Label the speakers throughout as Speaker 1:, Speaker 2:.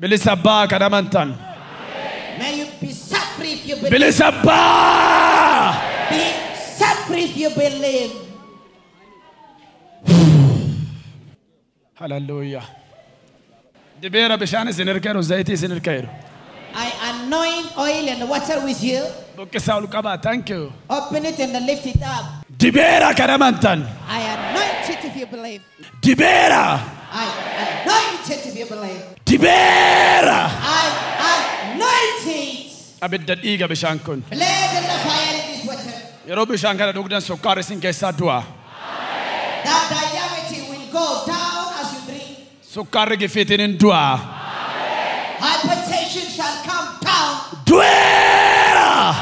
Speaker 1: بلسبا كنمنتن
Speaker 2: May you be set free if you believe.
Speaker 1: بلسبا
Speaker 2: Be set free if you believe.
Speaker 1: هللويا دبيرة بشان سنركيرو زيتي سنركيرو
Speaker 2: I anoint oil and water with you.
Speaker 1: بوكي ساول كبا thank you
Speaker 2: Open it and lift it up.
Speaker 1: دبيرة كنمنتن
Speaker 2: I anoint it if you believe.
Speaker 1: دبيرة
Speaker 2: I anoint it if you believe.
Speaker 1: دبيرة
Speaker 2: I anoint it.
Speaker 1: أبدا دقيقة بشان كن
Speaker 2: Blood and the fire in this water.
Speaker 1: يرو بشان كان دوغدان سكاري سنكيسا دوا
Speaker 2: That diabetes will go down as you drink.
Speaker 1: سكاري كفيتين دوا
Speaker 2: Hypertension shall come down.
Speaker 1: دويرة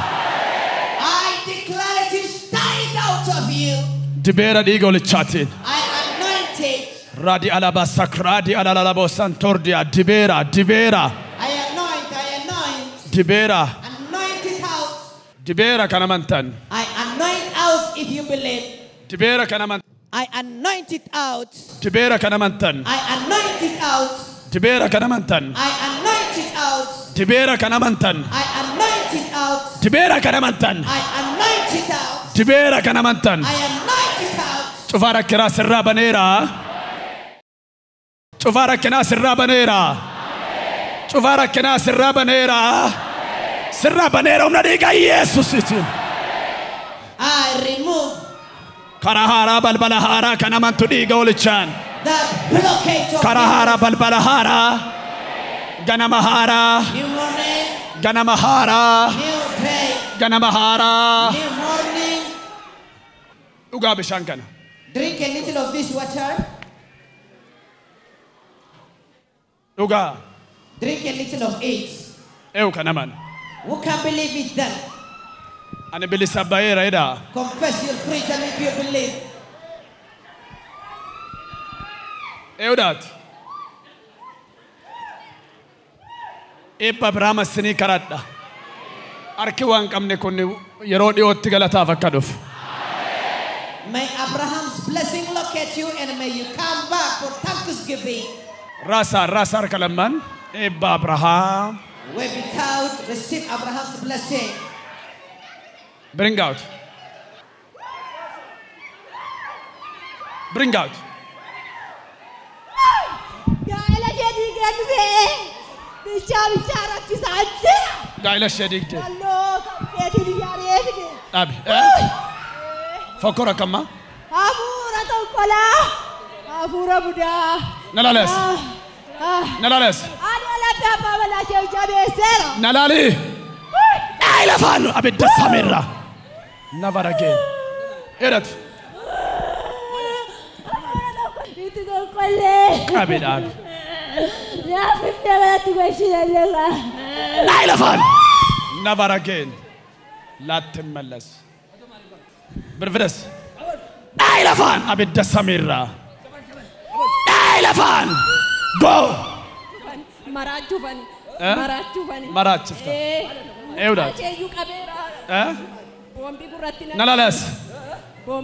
Speaker 2: I declare it is died out of you.
Speaker 1: دبيرة دقيقة للشاتين
Speaker 2: I anoint it.
Speaker 1: رادي على بسك رادي على لابو سانتورديا دبيرة دبيرة
Speaker 2: I anoint.
Speaker 1: دبيرة
Speaker 2: Anoint it out.
Speaker 1: دبيرة كنمنتن
Speaker 2: I anoint out if you believe.
Speaker 1: دبيرة كنمنتن
Speaker 2: I anoint it out.
Speaker 1: دبيرة كنمنتن
Speaker 2: I anoint it out.
Speaker 1: دبيرة كنمنتن
Speaker 2: I anoint it out.
Speaker 1: دبيرة كنمنتن
Speaker 2: I anoint it out.
Speaker 1: دبيرة كنمنتن
Speaker 2: I anoint it out.
Speaker 1: دبيرة كنمنتن
Speaker 2: I anoint it out.
Speaker 1: شوفارك كراس الرابنيرا شوفارك كناس الرابنيرا شوفارك كناس الرابنيرا سرابنيرا ونريقا يسوس
Speaker 2: I remove
Speaker 1: كراهارا بالبلهارا كنمن تديقا ولچان
Speaker 2: that blockage of
Speaker 1: كراهارا بالبلهارا غنمهارا
Speaker 2: new morning,
Speaker 1: غنمهارا
Speaker 2: new day,
Speaker 1: غنمهارا
Speaker 2: new morning.
Speaker 1: uga bishankana
Speaker 2: Drink a little of this water.
Speaker 1: uga
Speaker 2: Drink a little of it.
Speaker 1: eu kanaman
Speaker 2: Who can believe it then?
Speaker 1: ani bilisabaira ida
Speaker 2: Confess your freedom if you believe.
Speaker 1: eudat Ippa Brahma sini karadda arki wan kamne kunni yero dhiyootti galataaf akka dhufu
Speaker 2: May Abraham's blessing locate you and may you come back for thanksgiving.
Speaker 1: rasa harka lamman Ibba Abraham
Speaker 2: Wave it out, receive Abraham's blessing.
Speaker 1: bring out
Speaker 3: يا إلى جدي قلبي بيشارة في ساعتنا
Speaker 1: gaila shedigte
Speaker 3: الله كم كتير يا ريتني
Speaker 1: abi fakora kama
Speaker 3: أفورا تقولا أفورا بودا
Speaker 1: nalales
Speaker 3: أنا لا تبى ولا شيء جابي سيرا
Speaker 1: nalali gaila fanu abidda samira never again edat abid
Speaker 3: يا فيفنا ولا تقولي لا
Speaker 1: gaila fanu never again لا تملس برفدس gaila fan abidda samira gaila fan go
Speaker 3: مراتشوفني
Speaker 1: marat chifta eudat
Speaker 3: شيء كبيرة وامبي براتنا
Speaker 1: nalales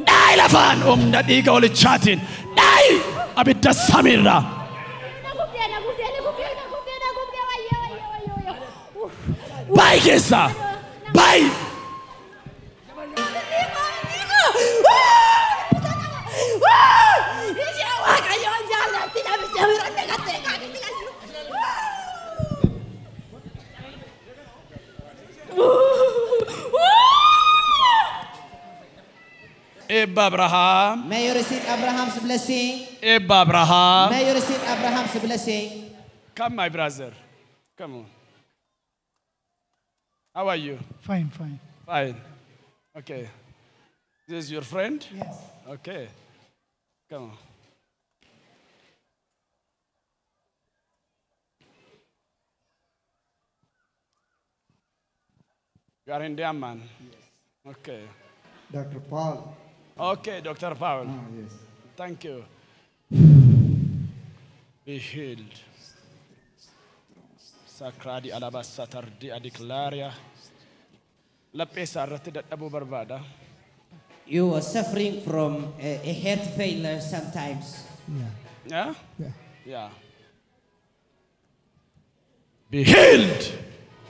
Speaker 1: gaila fan nadiga oli chatin dai abidda samira bye kesa bye Ibba Abraham
Speaker 2: May you receive Abraham's blessing.
Speaker 1: Ibba Abraham
Speaker 2: May you receive Abraham's blessing.
Speaker 1: come my brother come on how are you
Speaker 4: Fine.
Speaker 1: fine okay this is your friend
Speaker 4: Yes.
Speaker 1: okay come on you are Indian man okay
Speaker 4: Dr. Paul.
Speaker 1: okay Dr. Paul
Speaker 4: Yes.
Speaker 1: thank you be healed Sakradi alabassa tardi adiclaria la pesa ratida abu barbada
Speaker 2: You are suffering from a heart failure sometimes.
Speaker 4: Yeah.
Speaker 1: yeah
Speaker 4: Yeah.
Speaker 1: yeah Be healed.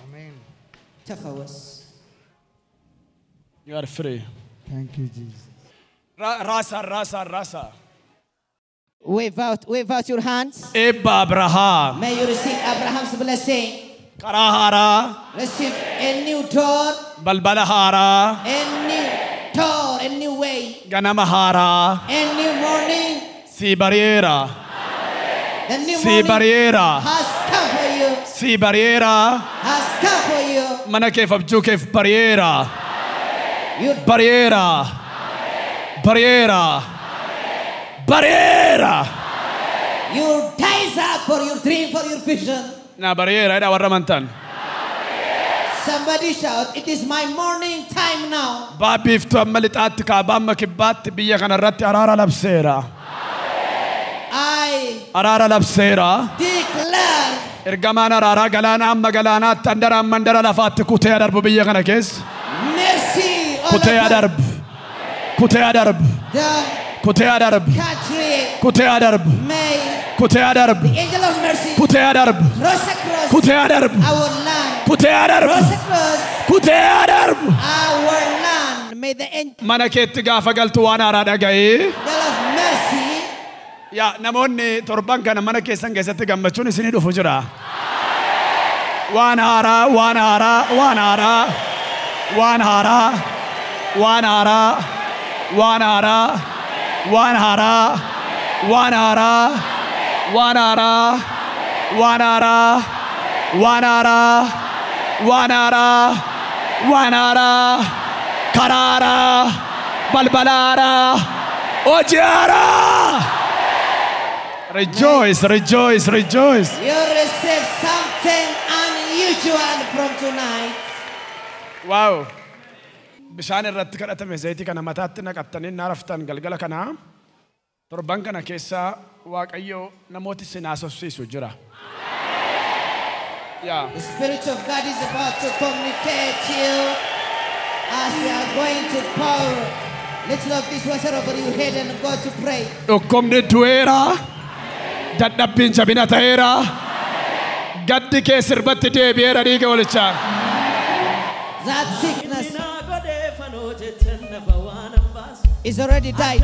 Speaker 4: Amen.
Speaker 2: تفوز.
Speaker 1: You are free.
Speaker 4: Thank you, Jesus.
Speaker 1: Rasa.
Speaker 2: Wave out your hands.
Speaker 1: Eba Abraham.
Speaker 2: May you receive Abraham's blessing.
Speaker 1: Karahara.
Speaker 2: Receive a new door,
Speaker 1: Balbalahara.
Speaker 2: a new door, a new way,
Speaker 1: Ganamahara.
Speaker 2: a new morning.
Speaker 1: Si barriera.
Speaker 2: The new
Speaker 1: Si
Speaker 2: morning
Speaker 1: barriera.
Speaker 2: has come for you.
Speaker 1: Si barriera.
Speaker 2: Has come for you.
Speaker 1: Mana kef abju kef barriera.
Speaker 2: You
Speaker 1: Barriera. Barriera. Barriera.
Speaker 2: you rise up for your dream, for your vision.
Speaker 1: Na barriera ida warramantan.
Speaker 2: Somebody shout, it is my morning time now.
Speaker 1: Babiftu ammalit atka bamma kibbat biya kana ratti arara labsera.
Speaker 2: I
Speaker 1: Arara labsera.
Speaker 2: declare
Speaker 1: Ergamana arara galana amma galana tandara mandara lafat kutaya darbu biya kana kes.
Speaker 2: mercy
Speaker 1: Kutaya
Speaker 2: over
Speaker 1: darb. Kutaya darb.
Speaker 2: the
Speaker 1: Kutaya darb.
Speaker 2: country.
Speaker 1: Kutaya darb.
Speaker 2: May
Speaker 1: Kutaya darb.
Speaker 2: the angel of mercy
Speaker 1: Kutaya darb.
Speaker 2: cross across
Speaker 1: Kutaya darb.
Speaker 2: our land.
Speaker 1: Kutaya darb.
Speaker 2: Cross across
Speaker 1: Kutaya darb.
Speaker 2: our land. May the angel
Speaker 1: Mana keetti gaafa galtu waan haaraa dhaga'i.
Speaker 2: of mercy
Speaker 1: Yaa namoonni torban kana mana keessan keessatti gammachuun isinii dhufu jira. Waan haaraa, waan haaraa, waan haaraa, waan haaraa, waan haaraa, waan haaraa, waan haaraa, waan haaraa, waan haaraa, waan haaraa, waan haaraa, waan haaraa, waan haaraa, karaaraa, balbalaaraa, hojjaaraa. Rejoice, rejoice, rejoice.
Speaker 2: you receive something unusual from tonight.
Speaker 1: Wow. Bishaan irratti kadhatame zayitii kana mataatti naqattanii naaraftan galgala kana torban kana keessa Waaqayyo namooti isin haasofsiisu jira. Yeah.
Speaker 2: The Spirit of God is about to communicate to you as we are going to pour little of this water over your head and go to pray.
Speaker 1: Dhukkubni du'eera. Dadhabbiin jabina ta'eera. Gaddi kee sirbatti deebi'eera dhiiga olichaa.
Speaker 2: That sickness is already died.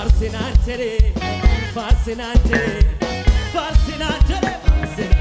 Speaker 5: Fascinante, fascinante, fascinante.